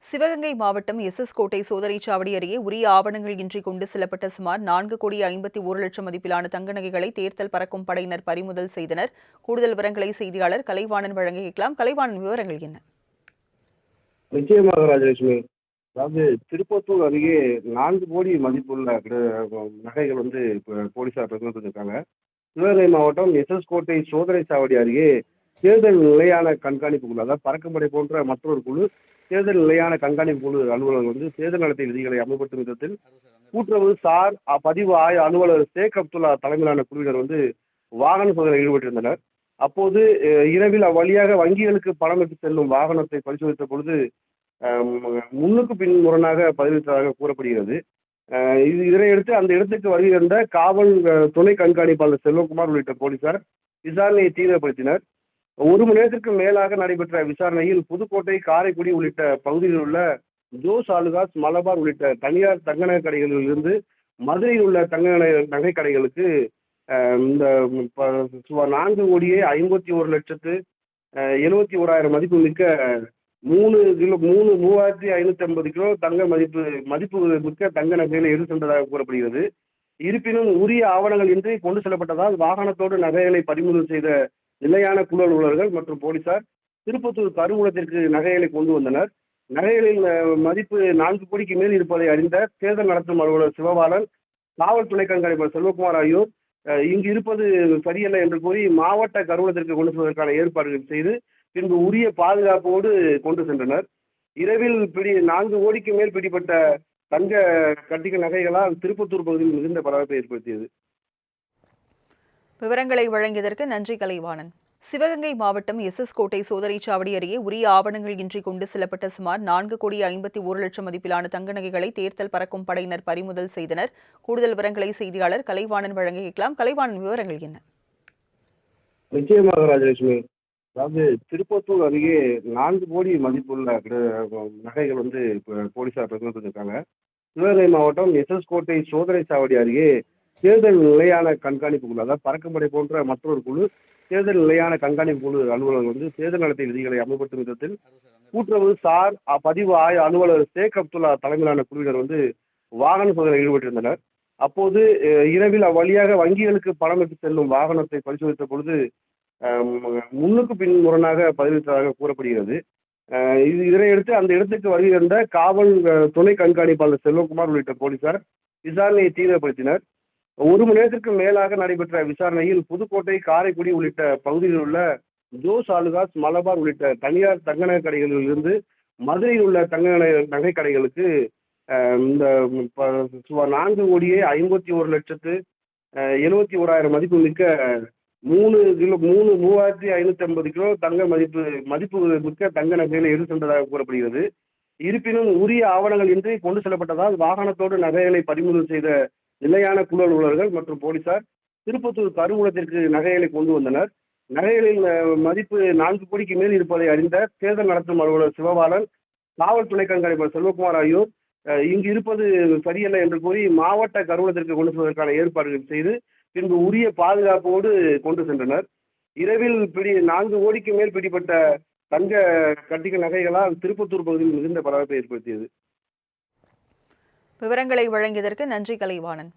சிவகங்கை மாவட்டம் கோட்டை சோதனைச்சாவடி அருகே உரிய ஆவணங்கள் இன்றி கொண்டு செல்லப்பட்ட சுமார் 4,51,00,000 மதிப்பிலான தங்க நகைகளை தேர்தல் பறக்கும் படையினர் பறிமுதல் செய்தனர். கூடுதல் விவரங்களை செய்தியாளர் கலைவாணன் வழங்க கேட்கலாம். கலைவாணன், விவரங்கள் என்ன? நிச்சயமாக ராஜலட்சுமி. அதாவது திருப்பத்தூர் அருகே 4 கோடி மதிப்புள்ள நகைகள் போலீசார் பறிமுதல். சிவகங்கை மாவட்டம் கோட்டை சோதனை சாவடி அருகே தேர்தல் நிலையான கண்காணிப்பு குழு, அதாவது பறக்கும்படை போன்ற மற்றொரு குழு, தேர்தல் நிலையான கண்காணிப்பு குழு அலுவலர்கள் தேர்தல் நடத்தை விதிகளை அமல்படுத்தும் விதத்தில் கூட்டுறவு சார் பதிவு அலுவலர் ஷேக் அப்துல்லா தலைமையிலான குழுவினர் வாகன சோதனையில் ஈடுபட்டிருந்தனர். அப்போது இரவில் அவ்வழியாக வங்கிகளுக்கு பணம் எடுத்து செல்லும் வாகனத்தை பரிசோதித்த பொழுது முன்னுக்கு பின் முரணாக பதிலளித்ததாக கூறப்படுகிறது. இதனையடுத்து அந்த இடத்துக்கு வருகின்ற காவல் துணை கண்காணிப்பாளர் செல்வகுமார் உள்ளிட்ட போலீசார் விசாரணையை தீவிரப்படுத்தினர். 1 மணி நேரத்திற்கு மேலாக நடைபெற்ற விசாரணையில் புதுக்கோட்டை, காரைக்குடி உள்ளிட்ட பகுதிகளில் உள்ள ஜோஸ் ஆலுகாஸ், மலபார் உள்ளிட்ட தனியார் தங்க நகை கடைகளில் இருந்து மதுரையில் உள்ள தங்க நகை கடைகளுக்கு இந்த சுமார் 4,51,71,000 மதிப்பு மிக்க 3,550 கிலோ தங்க மதிப்பு மிக்க தங்க நகைகளை எடுத்து சென்றதாக கூறப்படுகிறது. இருப்பினும் உரிய ஆவணங்கள் இன்றி கொண்டு செல்லப்பட்டதால் வாகனத்தோடு நகைகளை பறிமுதல் செய்த நிலையான குழு அலுவலர்கள் மற்றும் போலீசார் திருப்பத்தூர் கருவூலத்திற்கு நகைகளை கொண்டு வந்தனர். நகைகளின் மதிப்பு 4 கோடிக்கு மேல் இருப்பதை அறிந்த தேர்தல் நடத்தும் அலுவலர் சிவபாலன், காவல் துணை கண்காணிப்பாளர் செல்வகுமார் ஆகியோர் இங்கு இருப்பது சரியல்ல என்று கூறி மாவட்ட கருவூலத்திற்கு கொண்டு செல்வதற்கான ஏற்பாடுகள் செய்து பின்பு உரிய பாதுகாப்போடு கொண்டு சென்றனர். இரவில் 4 கோடிக்கு மேல் பிடிப்பட்ட தங்க கட்டிக நகைகளால் திருப்பத்தூர் பகுதியில் மிகுந்த பரபரப்பை ஏற்படுத்தியது. விவரங்களை வழங்கியதற்கு நன்றி கலைவாணன். சிவகங்கை மாவட்டம் கோட்டை சோதனைச்சாவடி அருகே உரிய ஆவணங்கள் இன்றி கொண்டு செல்லப்பட்ட சுமார் 4,51,00,000 மதிப்பிலான தங்க நகைகளை தேர்தல் பறக்கும் படையினர் பறிமுதல் செய்தனர். கூடுதல் விவரங்களை செய்தியாளர் கலைவாணன் வழங்க கேட்கலாம். கலைவாணன், விவரங்கள் என்ன? நிச்சயமாக ராஜலட்சுமி. அதாவது திருப்பத்தூர் அருகே 4 கோடி மதிப்புள்ள நகைகள் போலீசார் பறிமுதல். சிவகங்கை மாவட்டம் கோட்டை சோதனை சாவடி அருகே தேர்தல் நிலையான கண்காணிப்பு குழு, அதாவது பறக்கும்படை போன்ற மற்றொரு குழு, தேர்தல் நிலையான கண்காணிப்பு குழு அலுவலர்கள் தேர்தல் நடத்தை விதிகளை அமல்படுத்தும் விதத்தில் கூட்டுறவு சார் பதிவு அலுவலர் ஷேக் அப்துல்லா தலைமையிலான குழுவினர் வாகன சோதனையில் ஈடுபட்டிருந்தனர். அப்போது இரவில் அவ்வழியாக வங்கிகளுக்கு பணம் எடுத்து செல்லும் வாகனத்தை பரிசோதித்த பொழுது முன்னுக்கு பின் முரணாக பதிலளித்ததாக கூறப்படுகிறது. இதனையடுத்து அந்த இடத்துக்கு வருகின்ற காவல் துணை கண்காணிப்பாளர் செல்வகுமார் உள்ளிட்ட போலீசார் விசாரணையை தீவிரப்படுத்தினர். 1 மணி நேரத்திற்கு மேலாக நடைபெற்ற விசாரணையில் புதுக்கோட்டை, காரைக்குடி உள்ளிட்ட பகுதிகளில் உள்ள ஜோஸ் ஆலுகாஸ், மலபார் உள்ளிட்ட தனியார் தங்க நகை கடைகளில் இருந்து மதுரையில் உள்ள தங்க நகை கடைகளுக்கு இந்த சுமார் 4,51,70,000 மதிப்பு மிக்க 3,550 கிலோ தங்க மதிப்பு மிக்க தங்க நகைகளை எடுத்து சென்றதாக கூறப்படுகிறது. இருப்பினும் உரிய ஆவணங்கள் இன்றி கொண்டு செல்லப்பட்டதால் வாகனத்தோடு நகைகளை பறிமுதல் செய்த நிலையான குழு அலுவலர்கள் மற்றும் போலீசார் திருப்பத்தூர் கருவூலத்திற்கு நகைகளை கொண்டு வந்தனர். நகைகளின் மதிப்பு 4 கோடிக்கு மேல் இருப்பதை அறிந்த தேர்தல் நடத்தும் அலுவலர் சிவபாலன், காவல் துணை கண்காணிப்பாளர் செல்வகுமார் ஆகியோர் இங்கு இருப்பது சரியல்ல என்று கூறி மாவட்ட கருவூலத்திற்கு கொண்டு செல்வதற்கான ஏற்பாடுகள் செய்து பின்பு உரிய பாதுகாப்போடு கொண்டு சென்றனர். இரவில் 4 கோடிக்கு மேல் பிடிப்பட்ட தங்க கட்டிக நகைகளால் திருப்பத்தூர் பகுதியில் மிகுந்த பரபரப்பை ஏற்படுத்தியது. விவரங்களை வழங்கியதற்கு நன்றி கலைவாணன்.